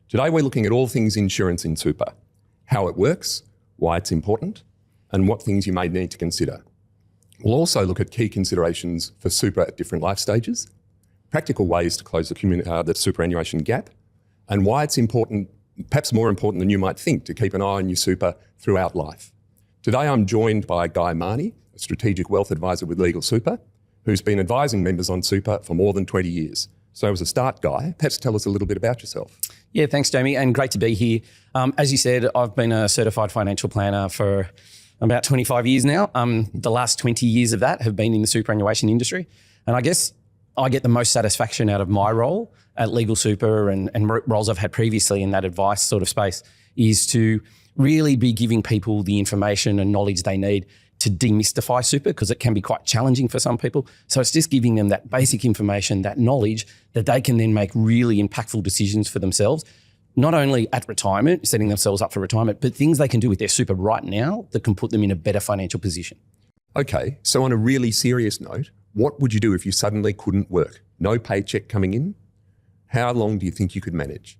Today we're looking at all things insurance in super, how it works, why it's important, and what things you may need to consider. We'll also look at key considerations for super at different life stages, practical ways to close the superannuation gap, and why it's important, perhaps more important than you might think, to keep an eye on your super throughout life. Today I'm joined by Mahony, a strategic wealth advisor with legalsuper, who's been advising members on super for more than 20 years. So as a start, Guy, perhaps tell us a little bit about yourself. Yeah, thanks, Jamie, and great to be here. As you said, I've been a certified financial planner for about 25 years now. The last 20 years of that have been in the superannuation industry. And I guess I get the most satisfaction out of my role at legalsuper and roles I've had previously in that advice sort of space is to really be giving people the information and knowledge they need to demystify super, because it can be quite challenging for some people. So it's just giving them that basic information, that knowledge that they can then make really impactful decisions for themselves, not only at retirement, setting themselves up for retirement, but things they can do with their super right now that can put them in a better financial position. Okay, so on a really serious note, what would you do if you suddenly couldn't work? No paycheck coming in? How long do you think you could manage?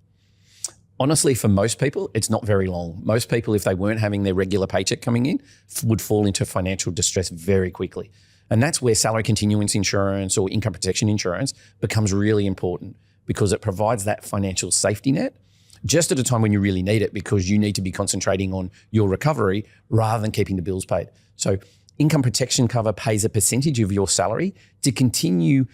Honestly, for most people, it's not very long. Most people, if they weren't having their regular paycheck coming in, would fall into financial distress very quickly. And that's where salary continuance insurance or income protection insurance becomes really important, because it provides that financial safety net just at a time when you really need it, because you need to be concentrating on your recovery rather than keeping the bills paid. So income protection cover pays a percentage of your salary to continue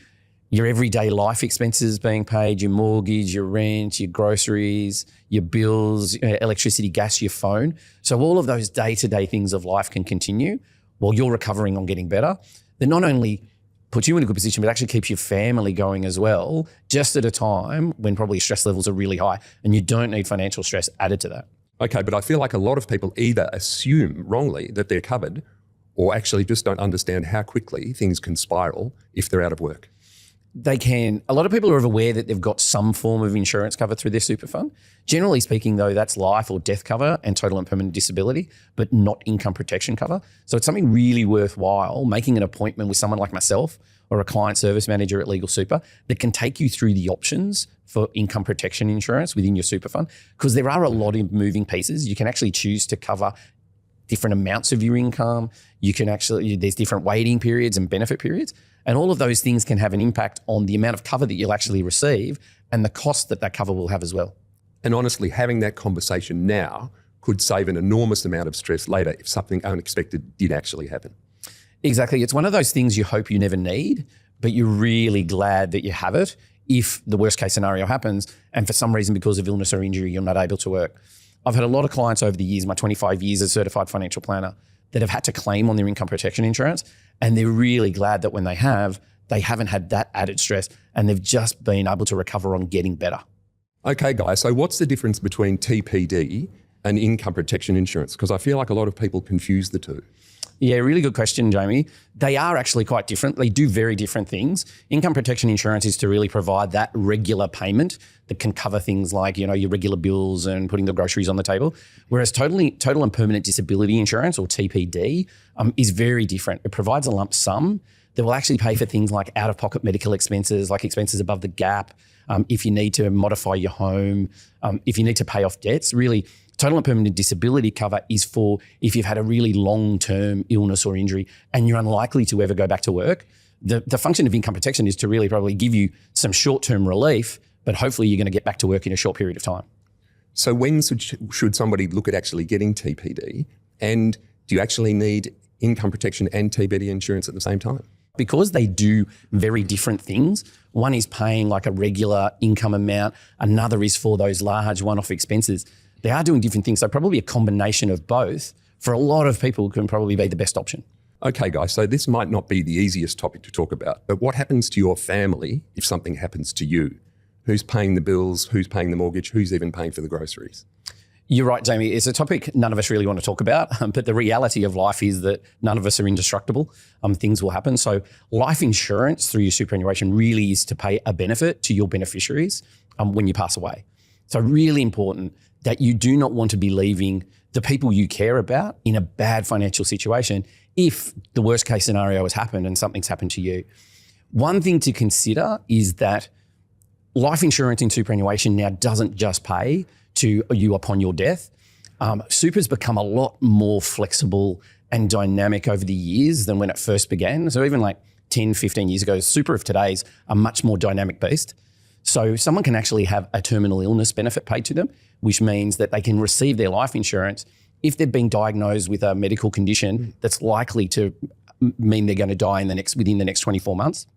your everyday life expenses being paid, your mortgage, your rent, your groceries, your bills, electricity, gas, your phone. So all of those day-to-day things of life can continue while you're recovering on getting better. That not only puts you in a good position, but actually keeps your family going as well, just at a time when probably stress levels are really high and you don't need financial stress added to that. Okay, but I feel like a lot of people either assume wrongly that they're covered or actually just don't understand how quickly things can spiral if they're out of work. They can. A lot of people are aware that they've got some form of insurance cover through their super fund. Generally speaking, though, that's life or death cover and total and permanent disability, but not income protection cover. So it's something really worthwhile making an appointment with someone like myself or a client service manager at legalsuper that can take you through the options for income protection insurance within your super fund, because there are a lot of moving pieces. You can actually choose to cover different amounts of your income. You can actually, there's different waiting periods and benefit periods. And all of those things can have an impact on the amount of cover that you'll actually receive and the cost that that cover will have as well. And honestly, having that conversation now could save an enormous amount of stress later if something unexpected did actually happen. Exactly. It's one of those things you hope you never need, but you're really glad that you have it if the worst case scenario happens and for some reason because of illness or injury you're not able to work. I've had a lot of clients over the years, my 25 years as a certified financial planner, that have had to claim on their income protection insurance, and they're really glad that when they haven't had that added stress and they've just been able to recover on getting better. Okay, guys, so what's the difference between TPD and income protection insurance? Because I feel like a lot of people confuse the two. Yeah, really good question, Jamie. They are actually quite different. They do very different things. Income protection insurance is to really provide that regular payment that can cover things like, your regular bills and putting the groceries on the table. Whereas total and permanent disability insurance, or TPD, is very different. It provides a lump sum that will actually pay for things like out-of-pocket medical expenses, like expenses above the gap, if you need to modify your home, if you need to pay off debts. Really, total and permanent disability cover is for if you've had a really long-term illness or injury and you're unlikely to ever go back to work. The function of income protection is to really probably give you some short-term relief, but hopefully you're going to get back to work in a short period of time. So when should somebody look at actually getting TPD? And do you actually need income protection and TPD insurance at the same time? Because they do very different things. One is paying like a regular income amount. Another is for those large one-off expenses. They are doing different things. So probably a combination of both for a lot of people can probably be the best option. Okay, guys, so this might not be the easiest topic to talk about, but what happens to your family if something happens to you? Who's paying the bills? Who's paying the mortgage? Who's even paying for the groceries? You're right, Jamie. It's a topic none of us really want to talk about, but the reality of life is that none of us are indestructible. Things will happen. So life insurance through your superannuation really is to pay a benefit to your beneficiaries when you pass away. So really important that you do not want to be leaving the people you care about in a bad financial situation if the worst case scenario has happened and something's happened to you. One thing to consider is that life insurance in superannuation now doesn't just pay to you upon your death. Super's become a lot more flexible and dynamic over the years than when it first began. So even like 10, 15 years ago, super of today's a much more dynamic beast. So someone can actually have a terminal illness benefit paid to them, which means that they can receive their life insurance if they've been diagnosed with a medical condition that's likely to mean they're going to die within the next 24 months.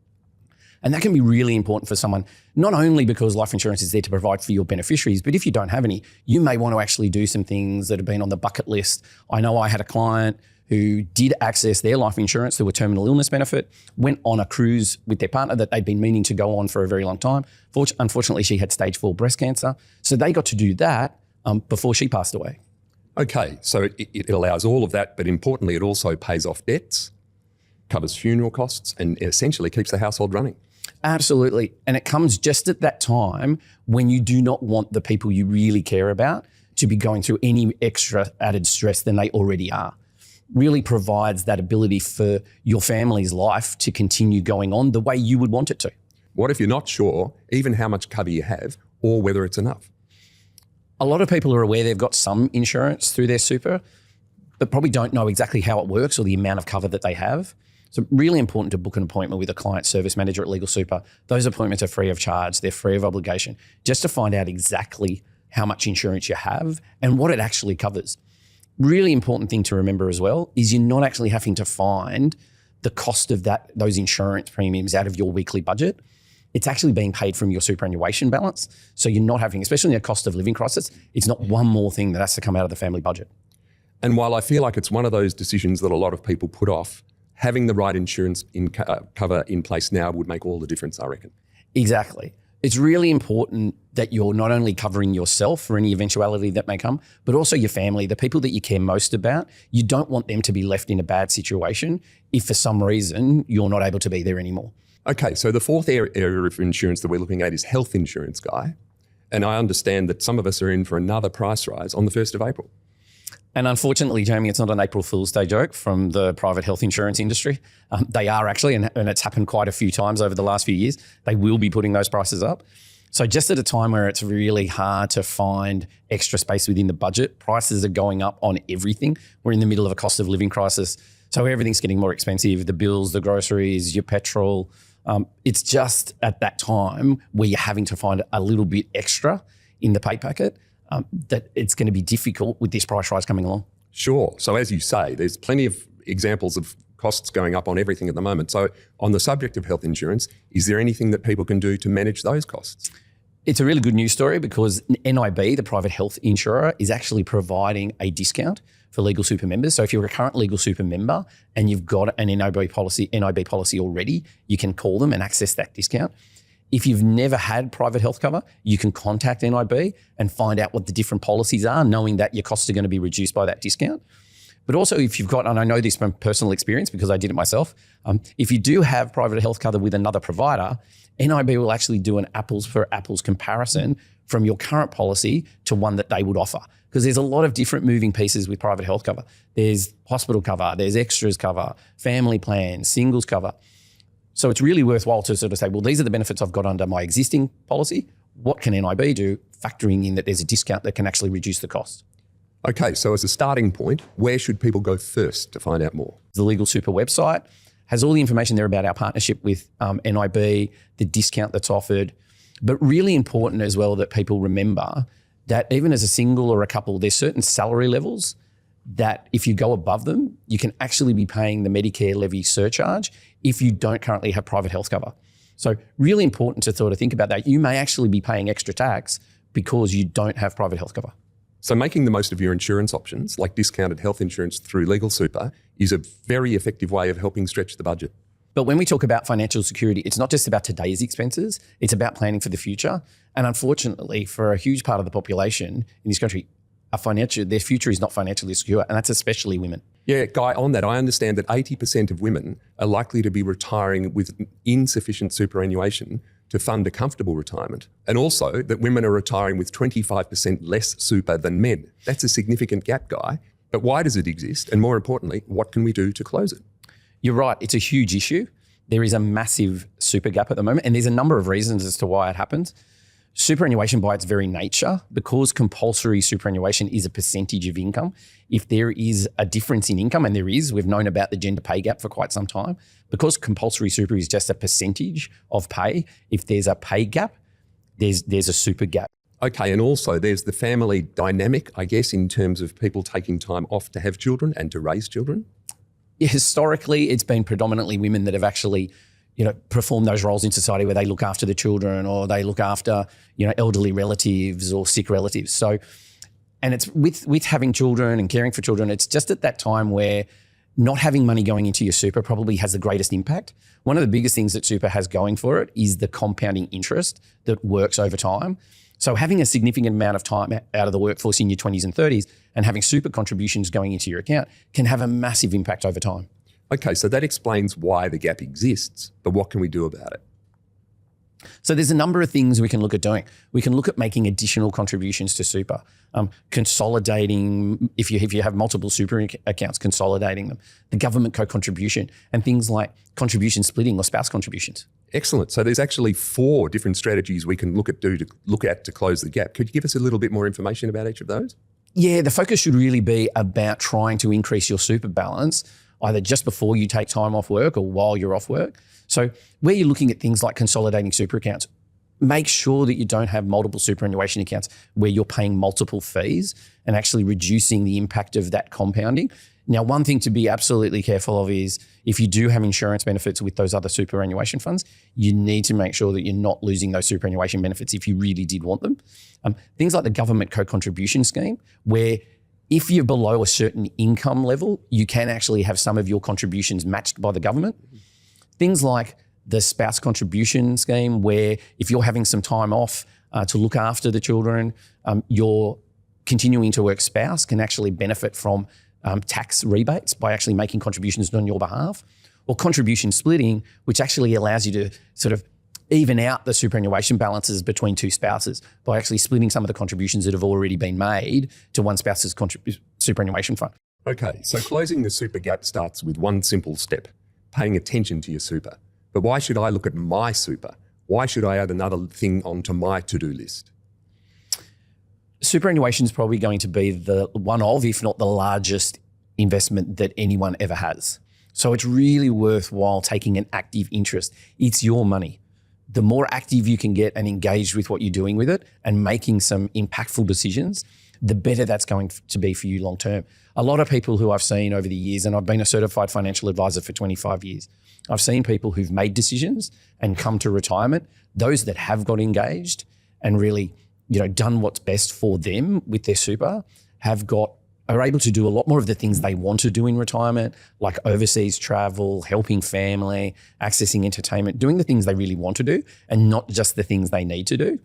And that can be really important for someone, not only because life insurance is there to provide for your beneficiaries, but if you don't have any, you may want to actually do some things that have been on the bucket list. I know I had a client who did access their life insurance through a terminal illness benefit, went on a cruise with their partner that they'd been meaning to go on for a very long time. Unfortunately, she had stage 4 breast cancer. So they got to do that before she passed away. Okay, so it allows all of that, but importantly, it also pays off debts, covers funeral costs, and essentially keeps the household running. Absolutely. And it comes just at that time when you do not want the people you really care about to be going through any extra added stress than they already are. Really provides that ability for your family's life to continue going on the way you would want it to. What if you're not sure even how much cover you have or whether it's enough? A lot of people are aware they've got some insurance through their super, but probably don't know exactly how it works or the amount of cover that they have. So really important to book an appointment with a client service manager at Legal Super. Those appointments are free of charge. They're free of obligation, just to find out exactly how much insurance you have and what it actually covers. Really important thing to remember as well is you're not actually having to find the cost of those insurance premiums out of your weekly budget. It's actually being paid from your superannuation balance. So you're not having, especially in a cost of living crisis, it's not one more thing that has to come out of the family budget. And while I feel like it's one of those decisions that a lot of people put off, having the right insurance cover in place now would make all the difference, I reckon. Exactly. It's really important that you're not only covering yourself for any eventuality that may come, but also your family, the people that you care most about. You don't want them to be left in a bad situation if for some reason you're not able to be there anymore. Okay, so the fourth area of insurance that we're looking at is health insurance, Guy. And I understand that some of us are in for another price rise on the 1st of April. And unfortunately, Jamie, it's not an April Fool's Day joke from the private health insurance industry. They are actually, and it's happened quite a few times over the last few years, they will be putting those prices up. So just at a time where it's really hard to find extra space within the budget, prices are going up on everything. We're in the middle of a cost of living crisis. So everything's getting more expensive, the bills, the groceries, your petrol. It's just at that time where you're having to find a little bit extra in the pay packet. That it's going to be difficult with this price rise coming along. Sure. So as you say, there's plenty of examples of costs going up on everything at the moment. So on the subject of health insurance, is there anything that people can do to manage those costs? It's a really good news story because NIB, the private health insurer, is actually providing a discount for Legal Super members. So if you're a current Legal Super member and you've got an NIB policy already, you can call them and access that discount. If you've never had private health cover, you can contact NIB and find out what the different policies are, knowing that your costs are going to be reduced by that discount. But also if you've got, and I know this from personal experience because I did it myself, if you do have private health cover with another provider, NIB will actually do an apples for apples comparison from your current policy to one that they would offer. Because there's a lot of different moving pieces with private health cover. There's hospital cover, there's extras cover, family plans, singles cover. So it's really worthwhile to sort of say, well, these are the benefits I've got under my existing policy. What can NIB do, factoring in that there's a discount that can actually reduce the cost? Okay, so as a starting point, where should people go first to find out more? The Legal Super website has all the information there about our partnership with NIB, the discount that's offered. But really important as well that people remember that even as a single or a couple, there's certain salary levels that if you go above them, you can actually be paying the Medicare levy surcharge if you don't currently have private health cover. So really important to sort of think about that. You may actually be paying extra tax because you don't have private health cover. So making the most of your insurance options, like discounted health insurance through Legal Super, is a very effective way of helping stretch the budget. But when we talk about financial security, it's not just about today's expenses, it's about planning for the future. And unfortunately, for a huge part of the population in this country, their future is not financially secure, and that's especially women. Yeah, Guy, on that, I understand that 80% of women are likely to be retiring with insufficient superannuation to fund a comfortable retirement, and also that women are retiring with 25% less super than men. That's a significant gap, Guy. But why does it exist? And more importantly, what can we do to close it? You're right, it's a huge issue. there is a massive super gap at the moment, and there's a number of reasons as to why it happens. Superannuation by its very nature, because compulsory superannuation is a percentage of income, if there is a difference in income, and there is, we've known about the gender pay gap for quite some time, because compulsory super is just a percentage of pay, if there's a pay gap, there's a super gap. Okay, and also there's the family dynamic, I guess, in terms of people taking time off to have children and to raise children. Historically, it's been predominantly women that have actually, perform those roles in society where they look after the children or they look after, elderly relatives or sick relatives. So, and it's with having children and caring for children, it's just at that time where not having money going into your super probably has the greatest impact. One of the biggest things that super has going for it is the compounding interest that works over time. So having a significant amount of time out of the workforce in your 20s and 30s and having super contributions going into your account can have a massive impact over time. Okay, so that explains why the gap exists, but what can we do about it? So there's a number of things we can look at doing. We can look at making additional contributions to super, consolidating, if you have multiple super accounts, consolidating them, the government co-contribution, and things like contribution splitting or spouse contributions. Excellent. So there's actually 4 different strategies we can look at to close the gap. Could you give us a little bit more information about each of those? Yeah, the focus should really be about trying to increase your super balance, either just before you take time off work or while you're off work. So where you're looking at things like consolidating super accounts, make sure that you don't have multiple superannuation accounts where you're paying multiple fees and actually reducing the impact of that compounding. Now, one thing to be absolutely careful of is if you do have insurance benefits with those other superannuation funds, you need to make sure that you're not losing those superannuation benefits if you really did want them. Things like the government co-contribution scheme, where if you're below a certain income level, you can actually have some of your contributions matched by the government. Things like the spouse contribution scheme, where if you're having some time off to look after the children, your continuing to work spouse can actually benefit from tax rebates by actually making contributions on your behalf, or contribution splitting, which actually allows you to sort of even out the superannuation balances between 2 spouses by actually splitting some of the contributions that have already been made to one spouse's superannuation fund. Okay, so closing the super gap starts with one simple step, paying attention to your super. But why should I look at my super? Why should I add another thing onto my to-do list? Superannuation is probably going to be the one of, if not the largest investment that anyone ever has. So it's really worthwhile taking an active interest. It's your money. The more active you can get and engaged with what you're doing with it and making some impactful decisions, the better that's going to be for you long term. A lot of people who I've seen over the years, and I've been a certified financial advisor for 25 years, I've seen people who've made decisions and come to retirement, those that have got engaged and really done what's best for them with their super, are able to do a lot more of the things they want to do in retirement, like overseas travel, helping family, accessing entertainment, doing the things they really want to do and not just the things they need to do.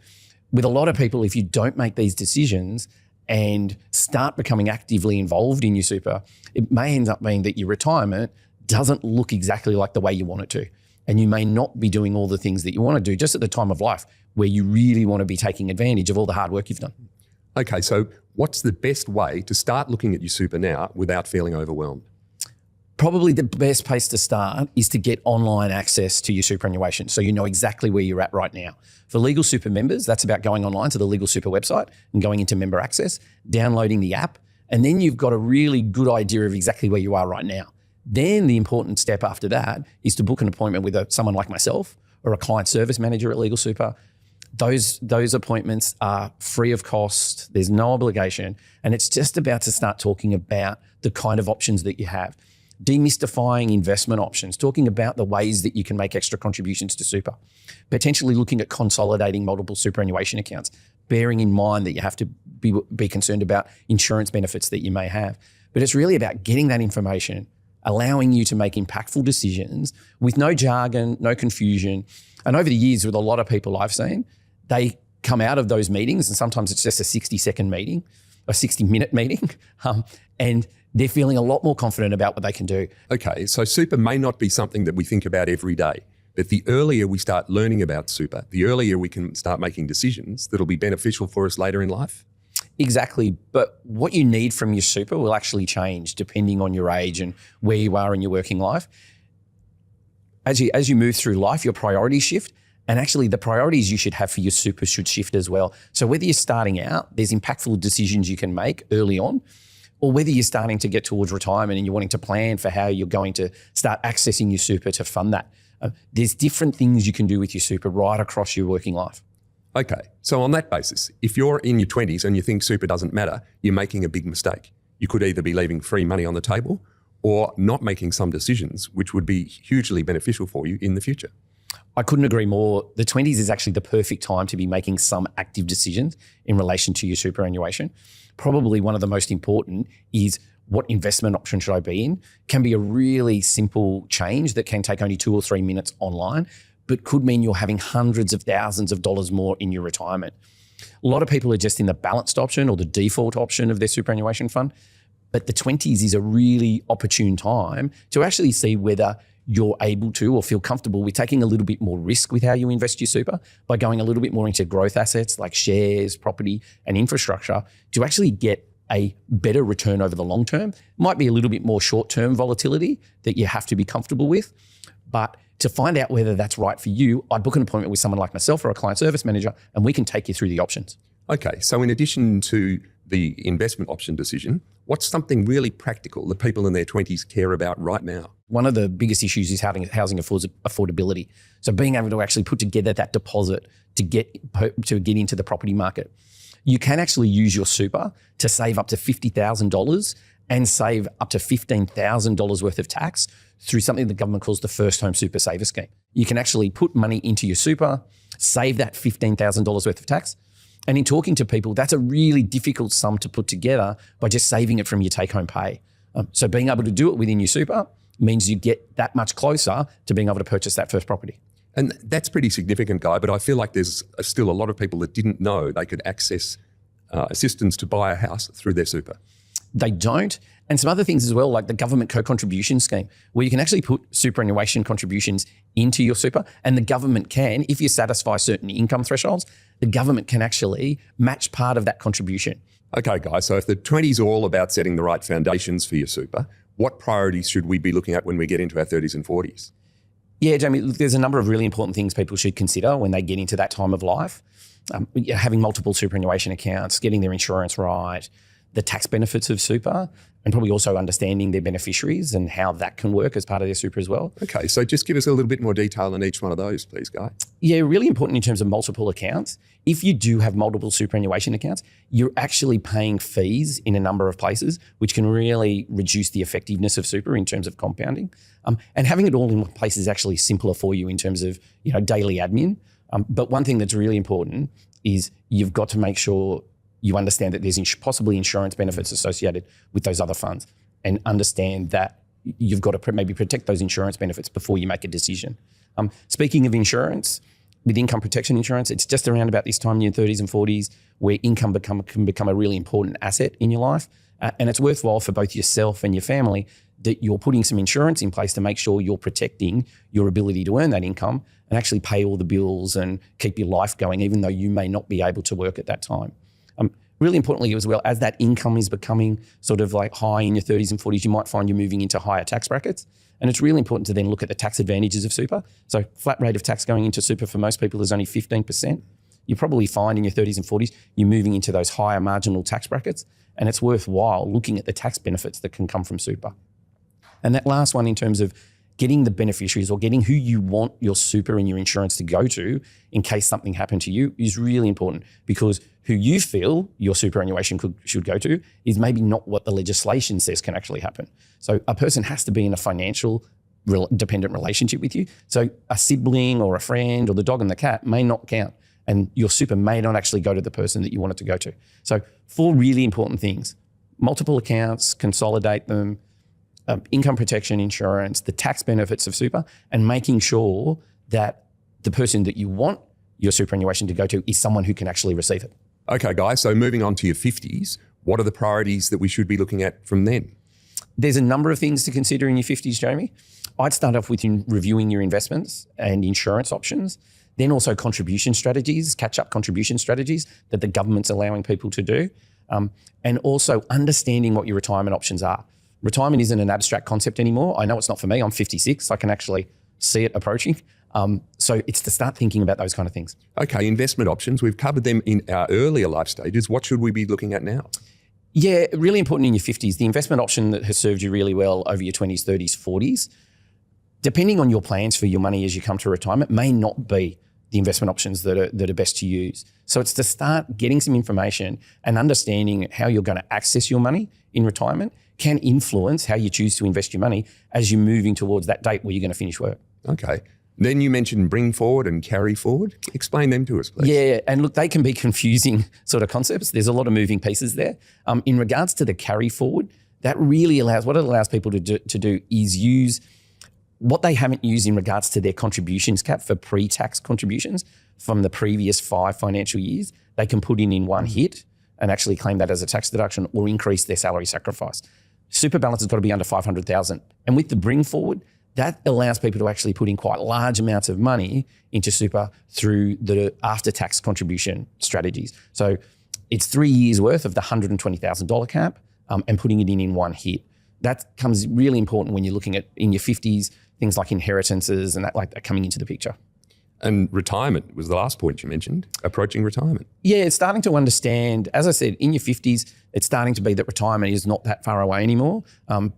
With a lot of people, if you don't make these decisions and start becoming actively involved in your super, it may end up being that your retirement doesn't look exactly like the way you want it to. And you may not be doing all the things that you want to do just at the time of life where you really want to be taking advantage of all the hard work you've done. Okay, so what's the best way to start looking at your super now without feeling overwhelmed? Probably the best place to start is to get online access to your superannuation, so you know exactly where you're at right now. For Legal Super members, that's about going online to the Legal Super website and going into member access, downloading the app, and then you've got a really good idea of exactly where you are right now. Then the important step after that is to book an appointment with someone like myself or a client service manager at Legal Super. Those appointments are free of cost. There's no obligation. And it's just about to start talking about the kind of options that you have. Demystifying investment options, talking about the ways that you can make extra contributions to super, potentially looking at consolidating multiple superannuation accounts, bearing in mind that you have to be concerned about insurance benefits that you may have. But it's really about getting that information, allowing you to make impactful decisions with no jargon, no confusion. And over the years, with a lot of people I've seen, they come out of those meetings, and sometimes it's just a 60-second meeting, a 60-minute meeting, and they're feeling a lot more confident about what they can do. Okay, so super may not be something that we think about every day, but the earlier we start learning about super, the earlier we can start making decisions that'll be beneficial for us later in life. Exactly, but what you need from your super will actually change depending on your age and where you are in your working life. as you move through life, your priorities shift. And actually the priorities you should have for your super should shift as well. So whether you're starting out, there's impactful decisions you can make early on, or whether you're starting to get towards retirement and you're wanting to plan for how you're going to start accessing your super to fund that. There's different things you can do with your super right across your working life. Okay, so on that basis, if you're in your 20s and you think super doesn't matter, you're making a big mistake. You could either be leaving free money on the table or not making some decisions which would be hugely beneficial for you in the future. I couldn't agree more. The 20s is actually the perfect time to be making some active decisions in relation to your superannuation. Probably one of the most important is what investment option should I be in? Can be a really simple change that can take only 2 or 3 minutes online, but could mean you're having hundreds of thousands of dollars more in your retirement. A lot of people are just in the balanced option or the default option of their superannuation fund, but the 20s is a really opportune time to actually see whether you're able to or feel comfortable with taking a little bit more risk with how you invest your super by going a little bit more into growth assets like shares, property, and infrastructure to actually get a better return over the long term. Might be a little bit more short-term volatility that you have to be comfortable with, but to find out whether that's right for you, I'd book an appointment with someone like myself or a client service manager, and we can take you through the options. Okay, so in addition to the investment option decision, what's something really practical that people in their 20s care about right now? One of the biggest issues is housing affordability. So being able to actually put together that deposit to get into the property market. You can actually use your super to save up to $50,000 and save up to $15,000 worth of tax through something the government calls the First Home Super Saver Scheme. You can actually put money into your super, save that $15,000 worth of tax. And in talking to people, that's a really difficult sum to put together by just saving it from your take-home pay. So being able to do it within your super means you get that much closer to being able to purchase that first property. And that's pretty significant, Guy, but I feel like there's still a lot of people that didn't know they could access assistance to buy a house through their super. They don't. And some other things as well, like the government co-contribution scheme, where you can actually put superannuation contributions into your super, and the government can, if you satisfy certain income thresholds, the government can actually match part of that contribution. Okay, guys, so if the 20s are all about setting the right foundations for your super, what priorities should we be looking at when we get into our 30s and 40s? Yeah, Jamie, look, there's a number of really important things people should consider when they get into that time of life. Having multiple superannuation accounts, getting their insurance right, the tax benefits of super, and probably also understanding their beneficiaries and how that can work as part of their super as well. Okay, so just give us a little bit more detail on each one of those, please, Guy. Yeah, really important in terms of multiple accounts. If you do have multiple superannuation accounts, you're actually paying fees in a number of places, which can really reduce the effectiveness of super in terms of compounding. And having it all in one place is actually simpler for you in terms of daily admin. But one thing that's really important is you've got to make sure you understand that there's possibly insurance benefits associated with those other funds, and understand that you've got to maybe protect those insurance benefits before you make a decision. Speaking of insurance, with income protection insurance, it's just around about this time in your 30s and 40s where income can become a really important asset in your life. And it's worthwhile for both yourself and your family that you're putting some insurance in place to make sure you're protecting your ability to earn that income and actually pay all the bills and keep your life going, even though you may not be able to work at that time. Really importantly as well, as that income is becoming sort of like high in your 30s and 40s, you might find you're moving into higher tax brackets. And it's really important to then look at the tax advantages of super. So flat rate of tax going into super for most people is only 15%. You probably find in your 30s and 40s, you're moving into those higher marginal tax brackets, and it's worthwhile looking at the tax benefits that can come from super. And that last one in terms of getting the beneficiaries or getting who you want your super and your insurance to go to in case something happened to you is really important, because who you feel your superannuation should go to is maybe not what the legislation says can actually happen. So a person has to be in a financial dependent relationship with you. So a sibling or a friend or the dog and the cat may not count, and your super may not actually go to the person that you want it to go to. So 4 really important things: multiple accounts, consolidate them, income protection insurance, the tax benefits of super, and making sure that the person that you want your superannuation to go to is someone who can actually receive it. Okay, guys, so moving on to your 50s, what are the priorities that we should be looking at from then? There's a number of things to consider in your 50s, Jamie. I'd start off with reviewing your investments and insurance options, then also contribution strategies, catch-up contribution strategies that the government's allowing people to do, and also understanding what your retirement options are. Retirement isn't an abstract concept anymore. I know it's not for me. I'm 56. I can actually see it approaching. So it's to start thinking about those kind of things. Okay, investment options. We've covered them in our earlier life stages. What should we be looking at now? Yeah, really important in your 50s. The investment option that has served you really well over your 20s, 30s, 40s, depending on your plans for your money as you come to retirement, may not be the investment options that are best to use. So it's to start getting some information and understanding how you're going to access your money in retirement can influence how you choose to invest your money as you're moving towards that date where you're going to finish work. Okay. Then you mentioned bring forward and carry forward. Explain them to us, please. Yeah, and look, they can be confusing sort of concepts. There's a lot of moving pieces there. In regards to the carry forward, that really allows people to do is use what they haven't used in regards to their contributions cap for pre-tax contributions from the previous 5 financial years. They can put in one hit and actually claim that as a tax deduction or increase their salary sacrifice. Super balance has got to be under 500,000. And with the bring forward, that allows people to actually put in quite large amounts of money into super through the after-tax contribution strategies. So it's 3 years worth of the $120,000 cap and putting it in one hit. That comes really important when you're looking at in your 50s, things like inheritances and that like that coming into the picture. And retirement was the last point you mentioned, approaching retirement. Yeah, it's starting to understand, as I said, in your 50s, it's starting to be that retirement is not that far away anymore.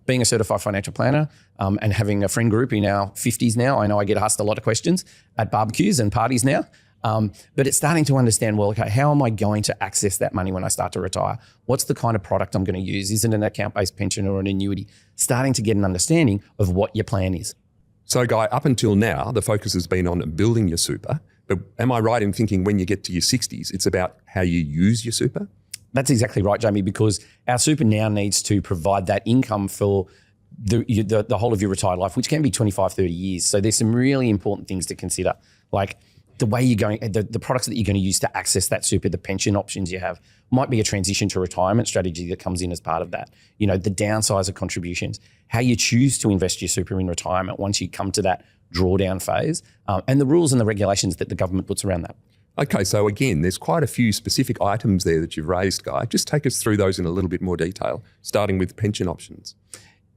Being a certified financial planner and having a friend group in our 50s now, I know I get asked a lot of questions at barbecues and parties now. But it's starting to understand, well, okay, how am I going to access that money when I start to retire? What's the kind of product I'm going to use? Is it an account-based pension or an annuity? Starting to get an understanding of what your plan is. So, Guy, up until now, the focus has been on building your super. But am I right in thinking when you get to your 60s, it's about how you use your super? That's exactly right, Jamie, because our super now needs to provide that income for the whole of your retired life, which can be 25, 30 years. So there's some really important things to consider, like the way you're going, the products that you're going to use to access that super, the pension options you have might be a transition to retirement strategy that comes in as part of that. You know, the downsize of contributions, how you choose to invest your super in retirement once you come to that drawdown phase, and the rules and the regulations that the government puts around that. Okay, so again, there's quite a few specific items there that you've raised, Guy. Just take us through those in a little bit more detail, starting with pension options.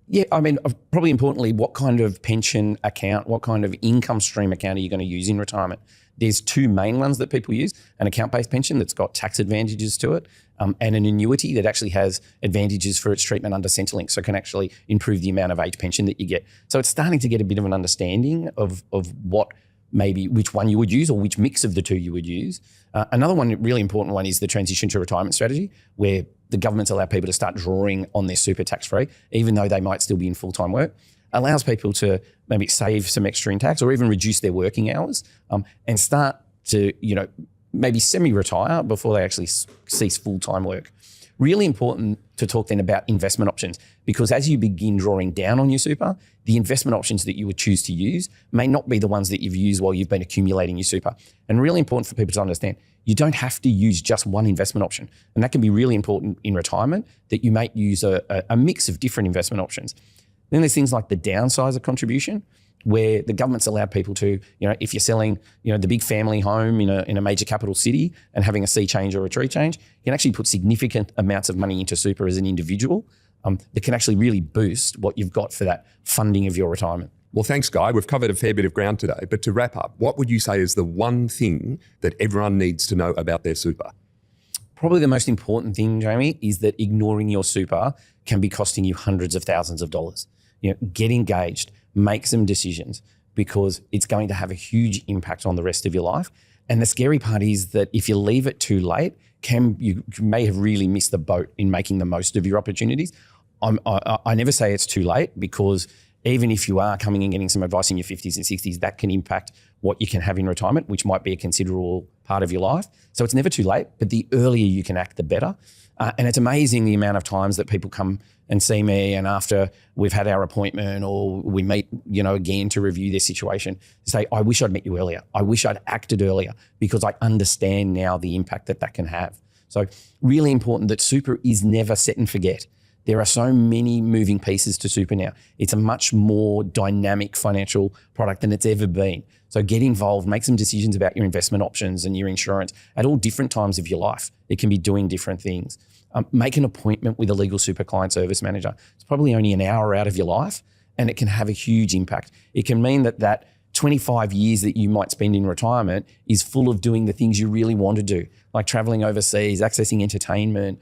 Yeah, I mean, probably importantly, what kind of pension account, what kind of income stream account are you going to use in retirement? There's 2 main ones that people use, an account-based pension that's got tax advantages to it, and an annuity that actually has advantages for its treatment under Centrelink, so can actually improve the amount of age pension that you get. So it's starting to get a bit of an understanding of what maybe which one you would use or which mix of the 2 you would use. Another one, really important one, is the transition to retirement strategy, where the government's allowed people to start drawing on their super tax-free, even though they might still be in full-time work. Allows people to maybe save some extra in tax or even reduce their working hours and start to, maybe semi-retire before they actually cease full-time work. Really important to talk then about investment options, because as you begin drawing down on your super, the investment options that you would choose to use may not be the ones that you've used while you've been accumulating your super. And really important for people to understand, you don't have to use just one investment option. And that can be really important in retirement, that you might use a mix of different investment options. Then there's things like the downsizer contribution, where the government's allowed people to, if you're selling, the big family home in a major capital city and having a sea change or a tree change, you can actually put significant amounts of money into super as an individual that can actually really boost what you've got for that funding of your retirement. Well, thanks, Guy. We've covered a fair bit of ground today. But to wrap up, what would you say is the one thing that everyone needs to know about their super? Probably the most important thing, Jamie, is that ignoring your super can be costing you hundreds of thousands of dollars. Get engaged, make some decisions, because it's going to have a huge impact on the rest of your life. And the scary part is that if you leave it too late, you may have really missed the boat in making the most of your opportunities. I never say it's too late, because even if you are coming and getting some advice in your 50s and 60s, that can impact what you can have in retirement, which might be a considerable part of your life. So it's never too late, but the earlier you can act, the better. And it's amazing the amount of times that people come and see me, and after we've had our appointment or we meet, again to review their situation, say, I wish I'd met you earlier. I wish I'd acted earlier, because I understand now the impact that can have. So really important that super is never set and forget. There are so many moving pieces to super now. It's a much more dynamic financial product than it's ever been. So get involved, make some decisions about your investment options and your insurance at all different times of your life. It can be doing different things. Make an appointment with a legal super client service manager. It's probably only an hour out of your life, and it can have a huge impact. It can mean that 25 years that you might spend in retirement is full of doing the things you really want to do, like traveling overseas, accessing entertainment,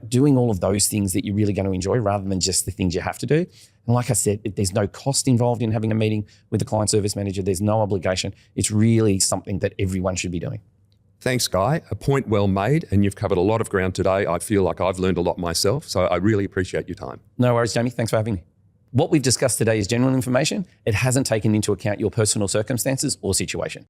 doing all of those things that you're really going to enjoy rather than just the things you have to do. And like I said, there's no cost involved in having a meeting with the client service manager. There's no obligation. It's really something that everyone should be doing. Thanks, Guy. A point well made, and you've covered a lot of ground today. I feel like I've learned a lot myself, so I really appreciate your time. No worries, Jamie. Thanks for having me. What we've discussed today is general information. It hasn't taken into account your personal circumstances or situation.